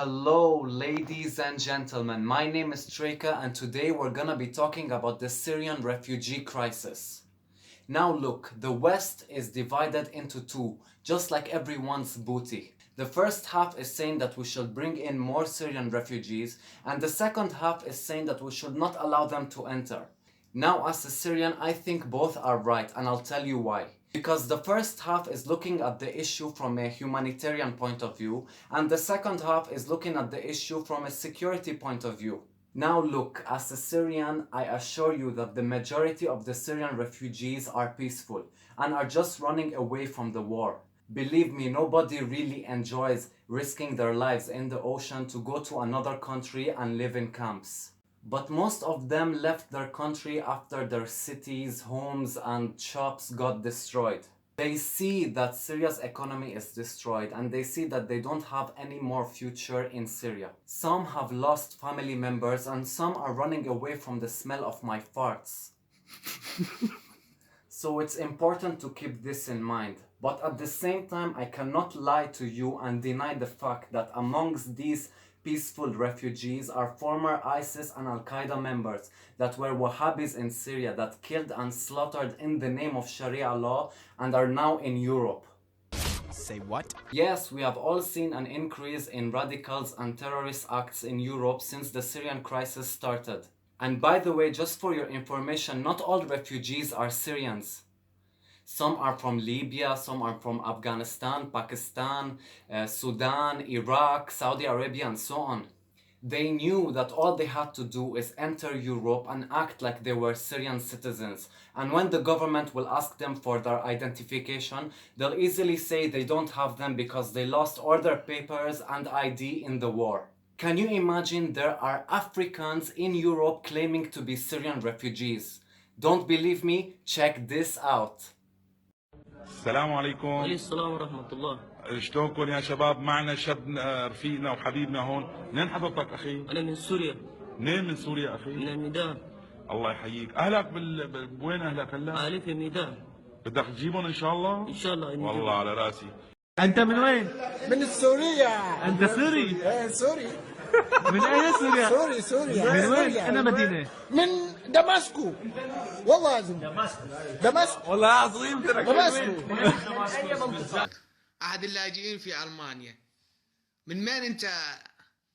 Hello, ladies and gentlemen. My name is Treka, and today we're gonna be talking about the Syrian refugee crisis. Now, look, the West is divided into two, just like everyone's booty. The first half is saying that we should bring in more Syrian refugees, and the second half is saying that we should not allow them to enter. Now, as a Syrian, I think both are right, and I'll tell you why. Because the first half is looking at the issue from a humanitarian point of view, and the second half is looking at the issue from a security point of view. Now look, as a Syrian, I assure you that the majority of the Syrian refugees are peaceful and are just running away from the war. Believe me, nobody really enjoys risking their lives in the ocean to go to another country and live in camps. But most of them left their country after their cities, homes, and shops got destroyed. They see that Syria's economy is destroyed and they see that they don't have any more future in Syria. Some have lost family members and some are running away from the smell of my farts. So it's important to keep this in mind. But at the same time, I cannot lie to you and deny the fact that amongst these peaceful refugees are former ISIS and Al-Qaeda members that were Wahhabis in Syria that killed and slaughtered in the name of Sharia law and are now in Europe. Say what? Yes, we have all seen an increase in radicals and terrorist acts in Europe since the Syrian crisis started. And by the way, just for your information, not all refugees are Syrians. Some are from Libya, some are from Afghanistan, Pakistan, Sudan, Iraq, Saudi Arabia, and so on. They knew that all they had to do is enter Europe and act like they were Syrian citizens. And when the government will ask them for their identification, they'll easily say they don't have them because they lost all their papers and ID in the war. Can you imagine there are Africans in Europe claiming to be Syrian refugees? Don't believe me? Check this out. السلام عليكم. وعليكم السلام ورحمة الله. شلونكم يا شباب؟ معنا شاب رفيقنا وحبيبنا هون. منين حضرتك أخي؟ أنا من سوريا. منين من سوريا أخي؟ من الميدان. الله يحييك. أهلك وين أهلك هلا؟ أهلي في الميدان. بدك تجيبهم إن شاء الله؟ إن شاء الله. والله على راسي. أنت من وين؟ من سوريا. أنت سوري؟ ايه سوري. من أين سوريا؟ سوريا. من وين؟ سوريا. أنا مدينة. من دمشق. والله لازم. دمشق. والله عظيم ترى. دمشق. أحد اللاجئين في ألمانيا. من وين أنت؟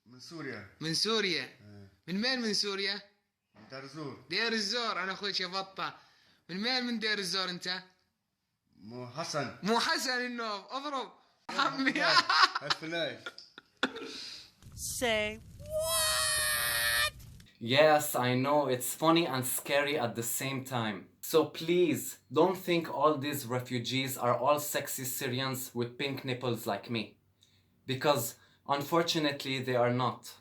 من سوريا. من سوريا. من وين من سوريا؟ من دار الزور. دير الزور. أنا أخوي شبطة. من وين من دير الزور أنت؟ مو حسن. مو حسن النوف. اضرب عمي. الفلاي. Say what? Yes, I know, it's funny and scary at the same time. So please, don't think all these refugees are all sexy Syrians with pink nipples like me. Because, unfortunately, they are not.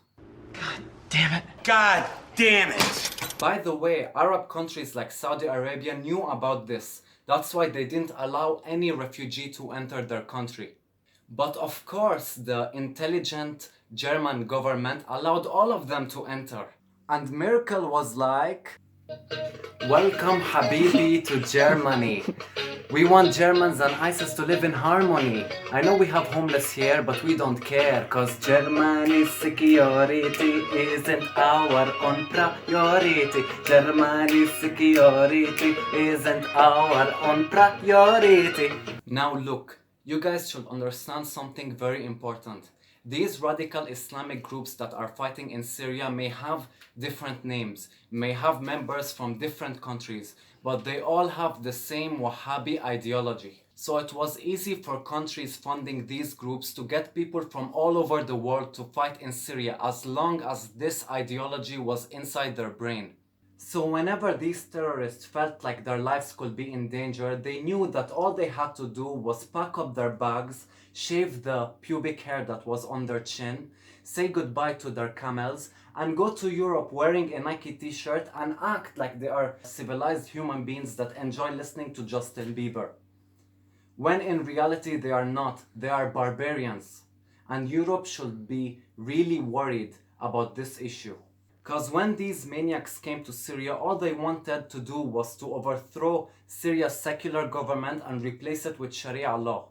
God damn it. God damn it. By the way, Arab countries like Saudi Arabia knew about this. That's why they didn't allow any refugee to enter their country. But of course, the intelligent German government allowed all of them to enter. And Merkel was like, "Welcome Habibi to Germany. We want Germans and ISIS to live in harmony. I know we have homeless here, but we don't care, cause Germany's security isn't our own priority. Germany's security isn't our own priority." Now look, you guys should understand something very important. These radical Islamic groups that are fighting in Syria may have different names, may have members from different countries, but they all have the same Wahhabi ideology. So it was easy for countries funding these groups to get people from all over the world to fight in Syria as long as this ideology was inside their brain. So whenever these terrorists felt like their lives could be in danger, they knew that all they had to do was pack up their bags, shave the pubic hair that was on their chin, say goodbye to their camels, and go to Europe wearing a Nike t-shirt and act like they are civilized human beings that enjoy listening to Justin Bieber. When in reality they are not, they are barbarians. And Europe should be really worried about this issue. Because when these maniacs came to Syria, all they wanted to do was to overthrow Syria's secular government and replace it with Sharia law.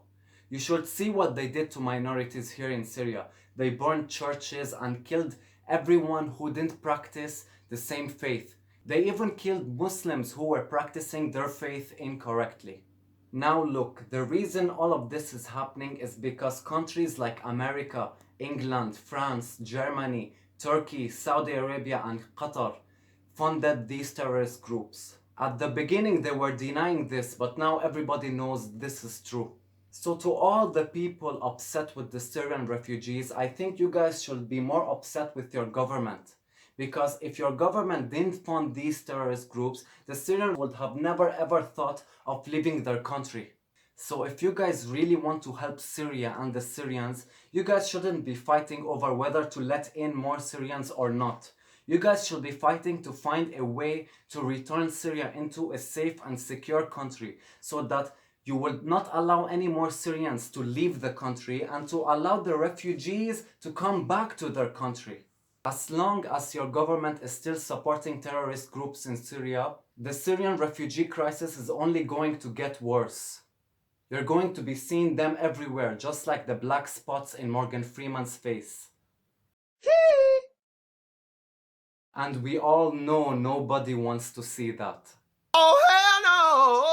You should see what they did to minorities here in Syria. They burned churches and killed everyone who didn't practice the same faith. They even killed Muslims who were practicing their faith incorrectly. Now look, the reason all of this is happening is because countries like America, England, France, Germany, Turkey, Saudi Arabia and Qatar funded these terrorist groups. At the beginning they were denying this, but now everybody knows this is true. So to all the people upset with the Syrian refugees, I think you guys should be more upset with your government. Because if your government didn't fund these terrorist groups, the Syrians would have never ever thought of leaving their country. So if you guys really want to help Syria and the Syrians, you guys shouldn't be fighting over whether to let in more Syrians or not. You guys should be fighting to find a way to return Syria into a safe and secure country so that you will not allow any more Syrians to leave the country and to allow the refugees to come back to their country. As long as your government is still supporting terrorist groups in Syria, the Syrian refugee crisis is only going to get worse. You're going to be seeing them everywhere, just like the black spots in Morgan Freeman's face. And we all know nobody wants to see that. Oh, hell no!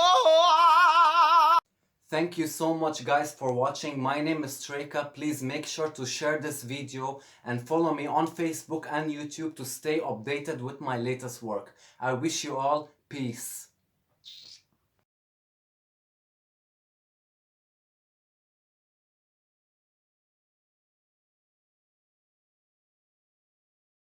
Thank you so much guys for watching. My name is Treka. Please make sure to share this video and follow me on Facebook and YouTube to stay updated with my latest work. I wish you all peace.